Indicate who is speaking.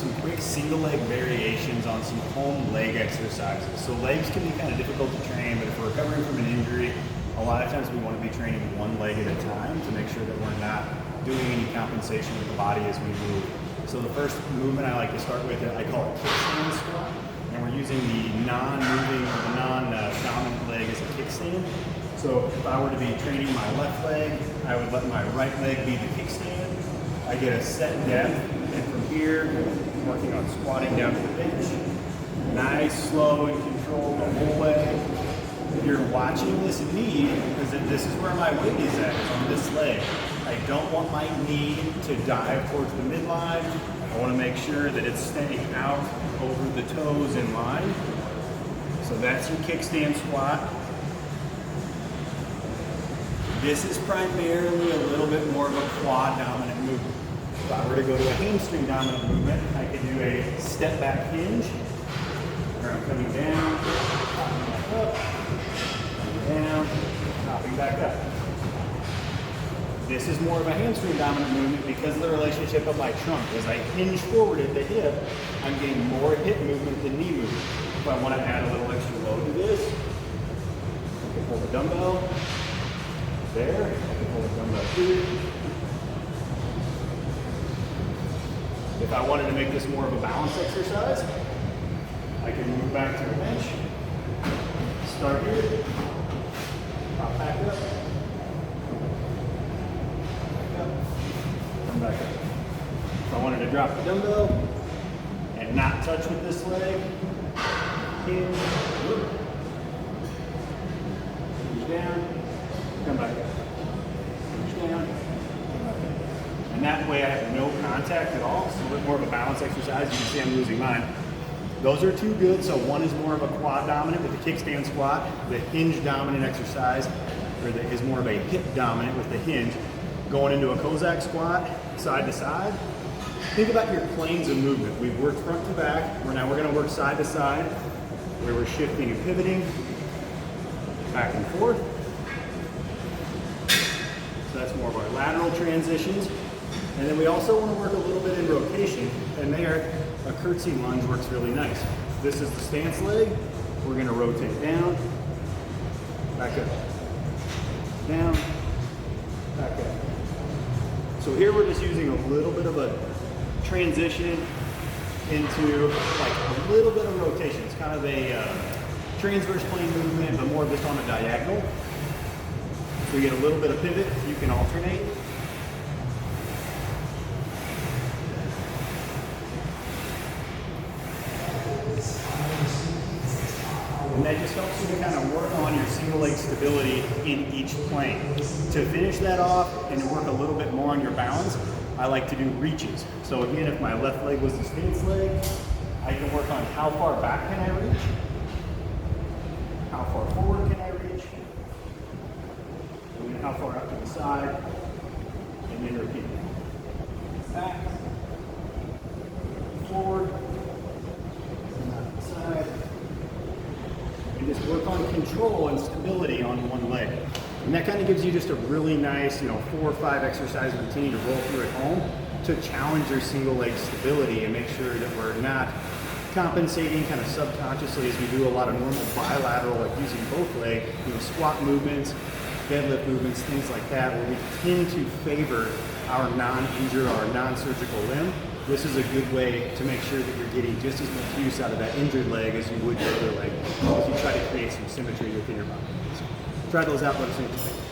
Speaker 1: some quick single leg variations on some home leg exercises. So legs can be kind of difficult to train, but if we're recovering from an injury, a lot of times we want to be training one leg at a time to make sure that we're not doing any compensation with the body as we move. So the first movement I like to start with, I call it kickstand squat. And we're using the non-moving, the non-dominant leg as a kickstand. So if I were to be training my left leg, I would let my right leg be the kickstand. I get a set depth, and from here, I'm working on squatting down to the bench. Nice, slow, and controlled the whole way. If you're watching this knee, because this is where my weight is at, is on this leg. I don't want my knee to dive towards the midline. I want to make sure that it's staying out over the toes in line. So that's your kickstand squat. This is primarily a little bit more of a quad dominant movement. If I were to go to a hamstring dominant movement, I could do a step back hinge, where I'm coming down, popping back up, coming down, popping back up. This is more of a hamstring dominant movement because of the relationship of my trunk. As I hinge forward at the hip, I'm getting more hip movement than knee movement. If I want to add a little extra load to this, I can pull the dumbbell there, I can pull the dumbbell here. If I wanted to make this more of a balance exercise, I can move back to the bench, start here, pop back up, come back up. If I wanted to drop the dumbbell and not touch with this leg, hinge, down, come back up, hinge down, come back up. And that way I have no contact at all. It's a bit more of a balance exercise. You can see I'm losing mine. Those are two good. So one is more of a quad dominant with the kickstand squat. The hinge dominant exercise is more of a hip dominant with the hinge. Going into a Cossack squat, side to side. Think about your planes of movement. We've worked front to back. Now we're going to work side to side, where we're shifting and pivoting, back and forth. So that's more of our lateral transitions. And then we also want to work a little bit in rotation, and there, a curtsy lunge works really nice. This is the stance leg. We're going to rotate down, back up, down, back up. So here we're just using a little bit of a transition into like a little bit of rotation. It's kind of a transverse plane movement, but more just on a diagonal. So you get a little bit of pivot, you can alternate. And that just helps you to kind of work on your single leg stability in each plane. To finish that off and to work a little bit more on your balance, I like to do reaches. So again, if my left leg was the stance leg, I can work on how far back can I reach, how far forward can I reach, and then how far up to the side, and then repeat. Back, forward, and out to the side. And just work on control and stability on one leg. And that kind of gives you just a really nice, 4 or 5 exercise routine to roll through at home to challenge your single leg stability and make sure that we're not compensating kind of subconsciously as we do a lot of normal bilateral, like using both legs, squat movements, deadlift movements, things like that, where we tend to favor our non-injured or non-surgical limb. This is a good way to make sure that you're getting just as much use out of that injured leg as you would your other leg, as you try to create some symmetry within your body. So try those out, let us know what you think.